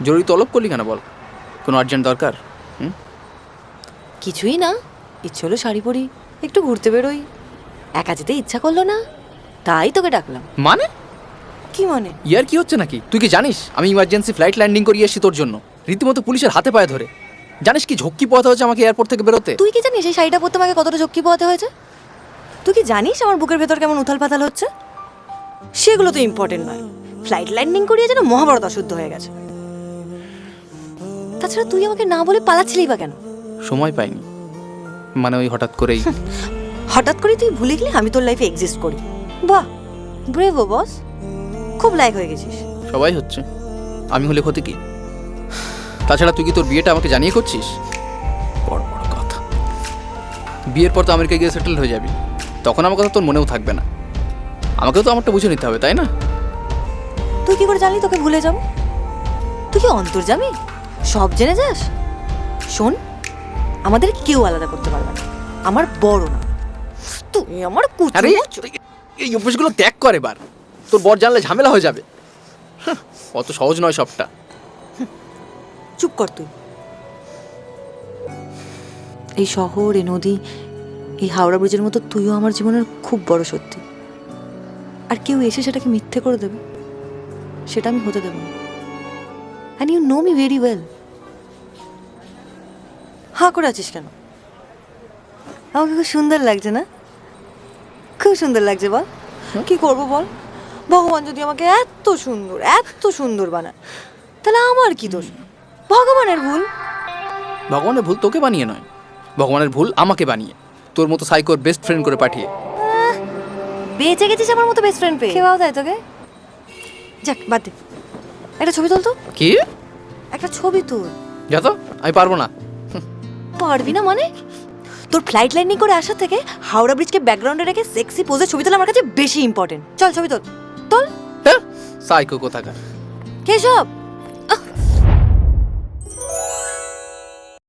জরুরি তলব করলি কেন বল? কোনো আর্জেন্ট দরকার? কিছুই না, ইচ্ছে হলো শাড়ি পরি, একটু ঘুরতে বেরোই। একা যেতে ইচ্ছা করলো না, তাই তোকে ডাকলাম। মানে? কি মানে? ইয়ার কি হচ্ছে নাকি? তুই কি জানিস আমি ইমার্জেন্সি ফ্লাইট ল্যান্ডিং করিয়ে এসেছি তোর জন্য, রীতিমতো পুলিশের হাতে পায়ে ধরে। জানিস কি ঝক্কি পোহাতে হচ্ছে আমাকে এয়ারপোর্ট থেকে বেরোতে? তুই কি জানিস এই শাড়িটা পরতে আমাকে কতটা ঝক্কি পোহাতে হয়েছে? তুই কি জানিস আমার বুকের ভেতর কেমন উথাল পাতাল হচ্ছে? সেগুলো তো ইম্পর্টেন্ট নয়, ফ্লাইট ল্যান্ডিং করিয়ে যেন মহাভারত অশুদ্ধ হয়ে গেছে। তাছাড়া তুই আমাকে না বলে পালাচ্ছিলি বা কেন? সময় পাইনি, মানে ওই হঠাৎ করেই। হঠাৎ করে তুই ভুলে গেলি আমি তোর লাইফে এক্সিস্ট করি। বাহ, ব্রেভ ও বস, খুব লাইক হয়ে গেছিস। সবাই হচ্ছে, আমি হলে ক্ষতি কি? তাছাড়া তুই কি তোর বিয়েটা আমাকে জানিয়ে করছিস? বড় বড় কথা। বিয়ের পর তো আমেরিকায় গিয়ে সেটেল হয়ে যাবি, তখন আমার কথা তোর মনেও থাকবে না। আমাকেও তো আমারটা বুঝে নিতে হবে, তাই না? তুই কি করে জানলি তোকে ভুলে যাবো? তুই কি অন্তর্যামী, সব জেনে যাস? শোন, আমাদের কেউ আলাদা করতে পারবে না, আমার বড় না তুই, আমার আরে কুচু। এই অভ্যাসগুলো ত্যাগ করে এবার, তোর বর জানলে ঝামেলা হয়ে যাবে। অত সহজ নয় সবটা। চুপ কর তুই। এই শহর, এই নদী, এই হাওড়া ব্রিজের মতো তুইও আমার জীবনের খুব বড় সত্যি। আর কেউ এসে সেটাকে মিথ্যে করে দেবে, সেটা আমি হতে দেবো না। And you know me very well. হাঁ করে আছিস কেন? আমাকে খুব সুন্দর লাগছে না? খুব সুন্দর লাগছে, বল কি করবো বল? ভগবান যদি আমাকে এত সুন্দর বানায়, তাহলে আমার কি দোষ? ভগবানের ভুল। ভগবানের ভুল তোকে বানিয়ে নয়, ভগবানের ভুল আমাকে বানিয়ে, তোর মতো সাইকোর বেস্ট ফ্রেন্ড করে পাঠিয়ে। বেঁচে গেছিস আমার মতো বেস্ট ফ্রেন্ড পেয়ে। কেউ দেয় তোকে? যাক বাদ দে, একটা ছবি তুল তো। কি? একটা ছবি তুল। যা তো, আমি পারবো না। পারবি না মানে? তোর ফ্লাইট ল্যান্ডিং করে আসার থেকে হাওড়া ব্রিজকে ব্যাকগ্রাউন্ডে রেখে সেক্সি পোজে ছবি তোলা আমার কাছে বেশি ইম্পর্টেন্ট। চল ছবি তোল, তোল। হ্যাঁ, সাইকো কোথাকার। কেশব,